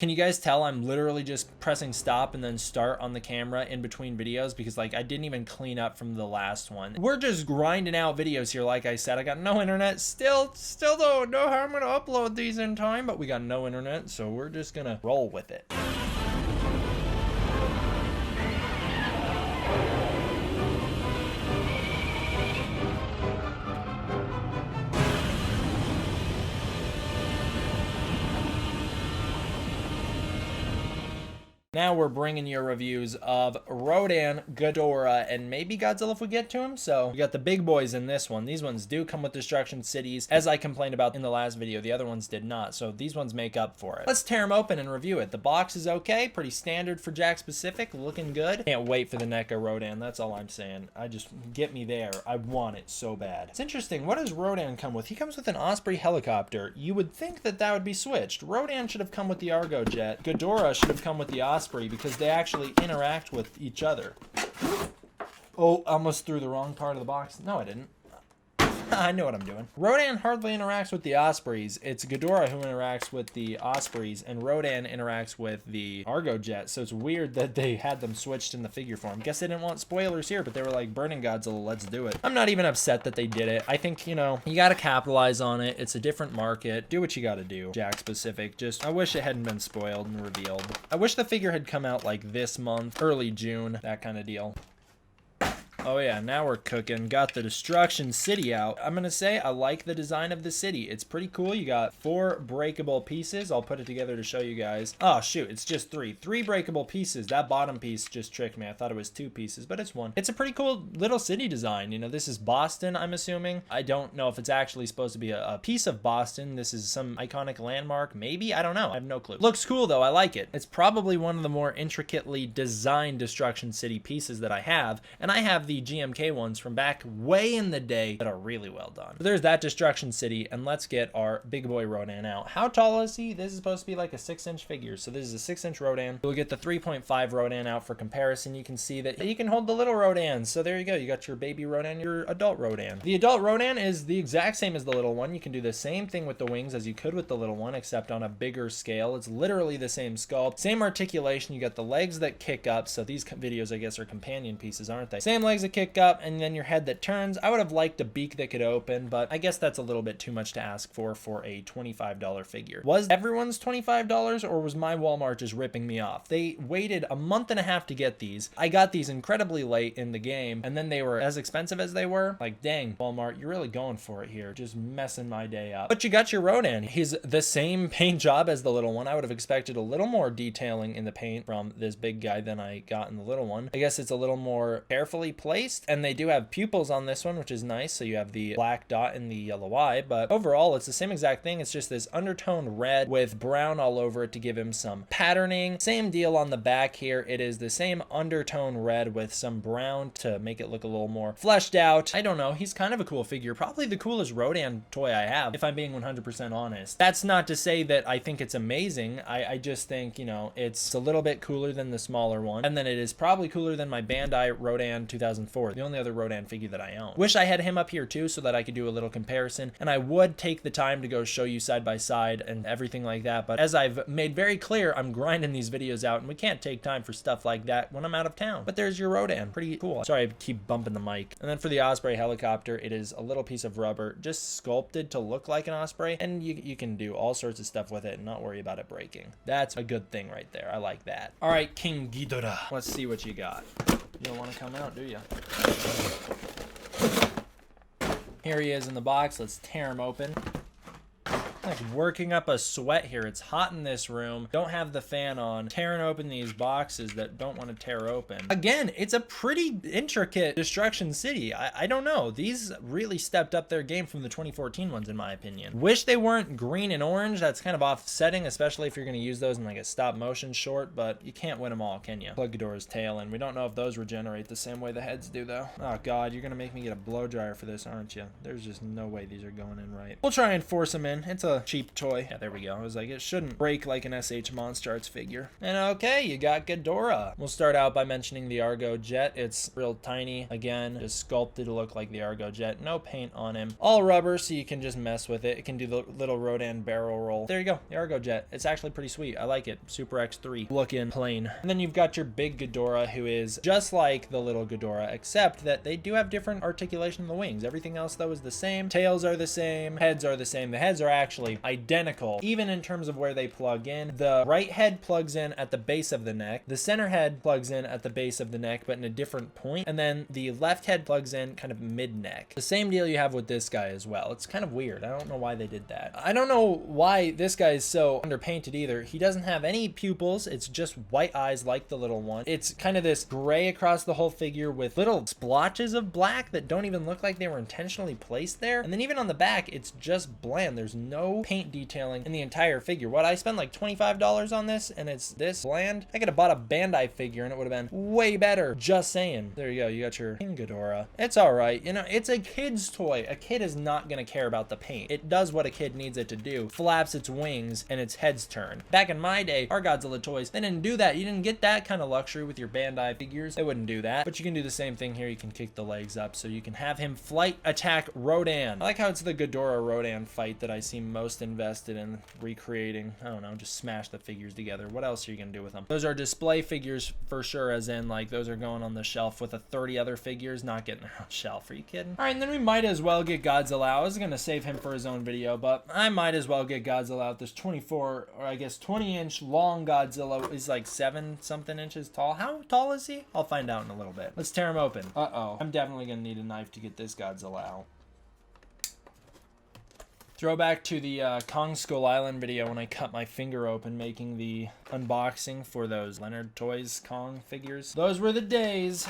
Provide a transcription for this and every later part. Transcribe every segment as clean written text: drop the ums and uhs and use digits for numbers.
Can you guys tell I'm literally just pressing stop and then start on the camera in between videos because like I didn't even clean up from the last one. We're just grinding out videos here. Like I said, I got no internet. Still don't know how I'm gonna upload these in time, but we got no internet, so we're just gonna roll with it. Now we're bringing you reviews of Rodan, Ghidorah, and maybe Godzilla if we get to him. So we got the big boys in this one. These ones do come with destruction cities, as I complained about in the last video. The other ones did not, so these ones make up for it. Let's tear them open and review it. The box is okay, pretty standard for Jakks Pacific, looking good. Can't wait for the NECA Rodan, that's all I'm saying. Get me there. I want it so bad. It's interesting, what does Rodan come with? He comes with an Osprey helicopter. You would think that that would be switched. Rodan should have come with the Argo jet. Ghidorah should have come with the Osprey, because they actually interact with each other. Oh, I almost threw the wrong part of the box. No, I didn't. I know what I'm doing. Rodan hardly interacts with the Ospreys. It's Ghidorah who interacts with the Ospreys, and Rodan interacts with the Argo jet. So it's weird that they had them switched in the figure form. Guess they didn't want spoilers here, but they were like, Burning Godzilla, let's do it. I'm not even upset that they did it. I think, you know, you gotta capitalize on it. It's a different market. Do what you gotta do. Jakks Pacific. Just, I wish it hadn't been spoiled and revealed. I wish the figure had come out like this month, early June, that kind of deal. Oh yeah, now we're cooking. Got the Destruction City out. I'm gonna say I like the design of the city. It's pretty cool. You got 4 breakable pieces. I'll put it together to show you guys. Oh shoot, it's just 3. 3 breakable pieces. That bottom piece just tricked me. I thought it was 2 pieces, but it's 1. It's a pretty cool little city design. You know, this is Boston, I'm assuming. I don't know if it's actually supposed to be a piece of Boston. This is some iconic landmark. Maybe? I don't know. I have no clue. Looks cool though. I like it. It's probably one of the more intricately designed Destruction City pieces that I have, and I have the GMK ones from back way in the day that are really well done. So there's that Destruction City, and let's get our big boy Rodan out. How tall is he? This is supposed to be like a 6-inch figure, so this is a 6-inch Rodan. We'll get the 3.5 Rodan out for comparison. You can see that you can hold the little Rodan, so there you go. You got your baby Rodan, your adult Rodan. The adult Rodan is the exact same as the little one. You can do the same thing with the wings as you could with the little one, except on a bigger scale. It's literally the same sculpt, same articulation. You got the legs that kick up, so these videos I guess are companion pieces, aren't they? Same legs that kick up, and then your head that turns. I would have liked a beak that could open, but I guess that's a little bit too much to ask for a $25 figure. Was everyone's $25, or was my Walmart just ripping me off? They waited a month and a half to get these. I got these incredibly late in the game, and then they were as expensive as they were. Like, dang, Walmart, you're really going for it here. Just messing my day up. But you got your Rodan. He's the same paint job as the little one. I would have expected a little more detailing in the paint from this big guy than I got in the little one. I guess it's a little more carefully placed, and they do have pupils on this one, which is nice. So you have the black dot and the yellow eye, but overall it's the same exact thing. It's just this undertone red with brown all over it to give him some patterning. Same deal on the back here. It is the same undertone red with some brown to make it look a little more fleshed out. I don't know. He's kind of a cool figure. Probably the coolest Rodan toy I have, if I'm being 100% honest. That's not to say that I think it's amazing. I just think, you know, it's a little bit cooler than the smaller one, and then it is probably cooler than my Bandai Rodan 2004, the only other Rodan figure that I own. Wish I had him up here too so that I could do a little comparison, and I would take the time to go show you side by side and everything like that, but as I've made very clear, I'm grinding these videos out and we can't take time for stuff like that when I'm out of town. But there's your Rodan. Pretty cool. Sorry, I keep bumping the mic. And then for the Osprey helicopter, it is a little piece of rubber just sculpted to look like an Osprey, and you can do all sorts of stuff with it and not worry about it breaking. That's a good thing right there. I like that. All right, King Ghidorah. Let's see what you got. You don't want to come out, do you? Here he is in the box. Let's tear him open. Like working up a sweat here. It's hot in this room. Don't have the fan on. Tearing open these boxes that don't want to tear open. Again, it's a pretty intricate Destruction City. I don't know. These really stepped up their game from the 2014 ones in my opinion. Wish they weren't green and orange. That's kind of offsetting, especially if you're going to use those in like a stop motion short, but you can't win them all, can you? Plug Ghidorah's tail in. We don't know if those regenerate the same way the heads do though. Oh god, you're going to make me get a blow dryer for this, aren't you? There's just no way these are going in right. We'll try and force them in. It's a a cheap toy. Yeah, there we go. I was like, it shouldn't break like an SH Monster Arts figure. And okay, you got Ghidorah. We'll start out by mentioning the Argo Jet. It's real tiny. Again, just sculpted to look like the Argo Jet. No paint on him. All rubber, so you can just mess with it. It can do the little Rodan barrel roll. There you go, the Argo Jet. It's actually pretty sweet. I like it. Super X3 looking plain. And then you've got your big Ghidorah, who is just like the little Ghidorah, except that they do have different articulation of the wings. Everything else, though, is the same. Tails are the same. Heads are the same. The heads are actually identical, even in terms of where they plug in. The right head plugs in at the base of the neck. The center head plugs in at the base of the neck, but in a different point. And then the left head plugs in kind of mid-neck. The same deal you have with this guy as well. It's kind of weird. I don't know why they did that. I don't know why this guy is so underpainted either. He doesn't have any pupils. It's just white eyes like the little one. It's kind of this gray across the whole figure with little splotches of black that don't even look like they were intentionally placed there. And then even on the back, it's just bland. There's no paint detailing in the entire figure. What, I spent like $25 on this and it's this bland? I could have bought a Bandai figure and it would have been way better. Just saying. There you go. You got your King Ghidorah. It's all right. You know, it's a kid's toy. A kid is not going to care about the paint. It does what a kid needs it to do. Flaps its wings and its head's turn. Back in my day, our Godzilla toys, they didn't do that. You didn't get that kind of luxury with your Bandai figures. They wouldn't do that. But you can do the same thing here. You can kick the legs up so you can have him flight attack Rodan. I like how it's the Ghidorah Rodan fight that I seem most invested in recreating. I don't know, just smash the figures together. What else are you gonna do with them? Those are display figures for sure, as in like those are going on the shelf with the 30 other figures, not getting on the shelf. Are you kidding? All right, and then we might as well get Godzilla. I was gonna save him for his own video, but I might as well get Godzilla out. This 24, or I guess 20-inch long Godzilla is like 7-something inches tall. How tall is he? I'll find out in a little bit. Let's tear him open. Uh-oh. I'm definitely gonna need a knife to get this Godzilla out. Throwback to the Kong Skull Island video when I cut my finger open making the unboxing for those Leonard Toys Kong figures. Those were the days.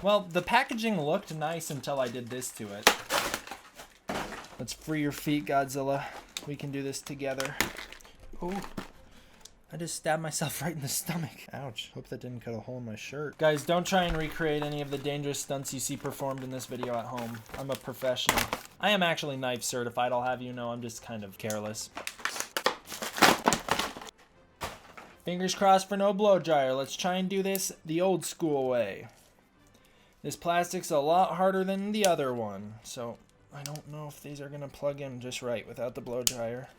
Well, the packaging looked nice until I did this to it. Let's free your feet, Godzilla. We can do this together. Ooh. I just stabbed myself right in the stomach. Ouch. Hope that didn't cut a hole in my shirt. Guys, don't try and recreate any of the dangerous stunts you see performed in this video at home. I'm a professional. I am actually knife certified, I'll have you know. I'm just kind of careless. Fingers crossed for no blow dryer. Let's try and do this the old school way. This plastic's a lot harder than the other one, so I don't know if these are gonna plug in just right without the blow dryer.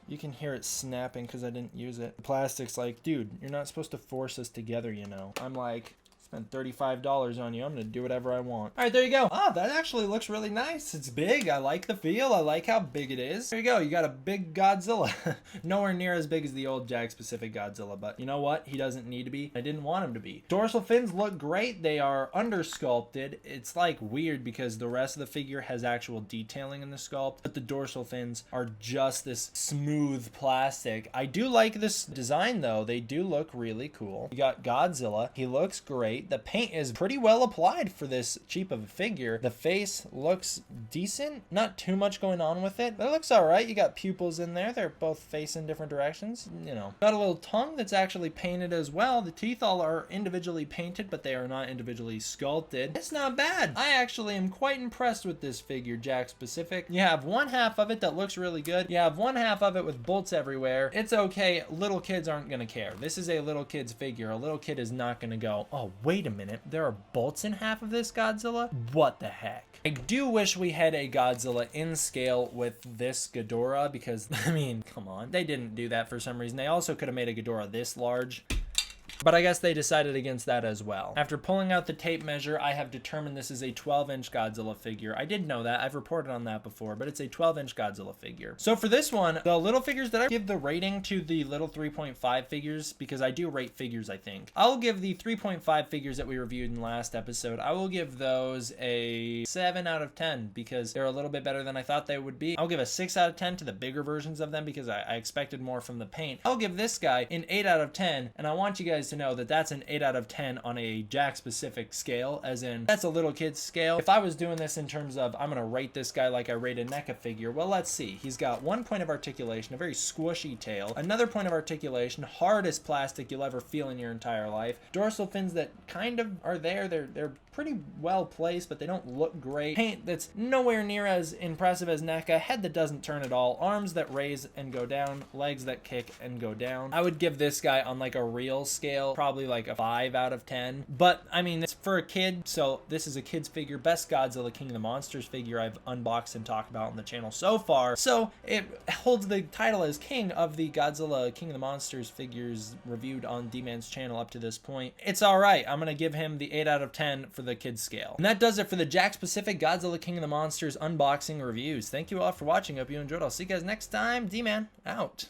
You can hear it snapping because I didn't use it. The plastic's like, dude, you're not supposed to force us together, you know. I'm like, spent $35 on you. I'm going to do whatever I want. All right, there you go. Oh, that actually looks really nice. It's big. I like the feel. I like how big it is. There you go. You got a big Godzilla. Nowhere near as big as the old Jakks Pacific Godzilla, but you know what? He doesn't need to be. I didn't want him to be. Dorsal fins look great. They are under-sculpted. It's like weird because the rest of the figure has actual detailing in the sculpt, but the dorsal fins are just this smooth plastic. I do like this design though. They do look really cool. You got Godzilla. He looks great. The paint is pretty well applied for this cheap of a figure. The face looks decent. Not too much going on with it, but it looks all right. You got pupils in there. They're both facing different directions. You know, got a little tongue that's actually painted as well. The teeth all are individually painted, but they are not individually sculpted. It's not bad. I actually am quite impressed with this figure, Jakks Pacific. You have one half of it that looks really good. You have one half of it with bolts everywhere. It's okay. Little kids aren't gonna care. This is a little kid's figure. A little kid is not gonna go, oh, wait a minute, there are bolts in half of this Godzilla? What the heck? I do wish we had a Godzilla in scale with this Ghidorah because, I mean, come on. They didn't do that for some reason. They also could have made a Ghidorah this large. But I guess they decided against that as well. After pulling out the tape measure, I have determined this is a 12-inch Godzilla figure. I did know that. I've reported on that before, but it's a 12-inch Godzilla figure. So for this one, the little figures that I give the rating to the little 3.5 figures, because I do rate figures, I think. I'll give the 3.5 figures that we reviewed in the last episode, I will give those a 7 out of 10 because they're a little bit better than I thought they would be. I'll give a 6 out of 10 to the bigger versions of them because I expected more from the paint. I'll give this guy an 8 out of 10, and I want you guys to to know that that's an 8 out of 10 on a Jakks Pacific scale, as in that's a little kid's scale. If I was doing this in terms of I'm gonna rate this guy like I rate a NECA figure, well, let's see. He's got 1 point of articulation, a very squishy tail, another point of articulation, hardest plastic you'll ever feel in your entire life, dorsal fins that kind of are there, they're pretty well placed, but they don't look great, paint that's nowhere near as impressive as NECA, head that doesn't turn at all, arms that raise and go down, legs that kick and go down. I would give this guy on like a real scale probably like a 5 out of 10, but I mean, it's for a kid, so this is a kid's figure, best Godzilla King of the Monsters figure I've unboxed and talked about on the channel so far, so it holds the title as king of the Godzilla King of the Monsters figures reviewed on D-Man's channel up to this point. It's alright. I'm gonna give him the 8 out of 10 for the kids scale. And that does it for the Jakks Pacific Godzilla King of the Monsters unboxing reviews. Thank you all for watching. Hope you enjoyed. I'll see you guys next time. D-Man out.